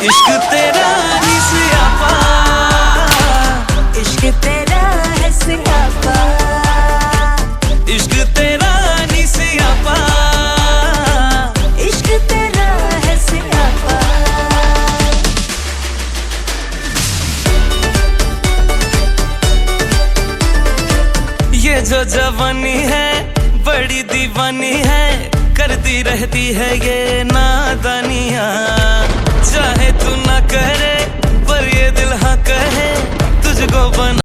इश्क तेरा ही सियापा, इश्क तेरा है सियापा, इश्क तेरा ही सियापा, इश्क तेरा है सियापा। ये जो जवानी है बड़ी दीवानी है, करती रहती है ये नादानियाँ। चाहे तू ना करे पर ये दिल हाँ कहे, तुझको बना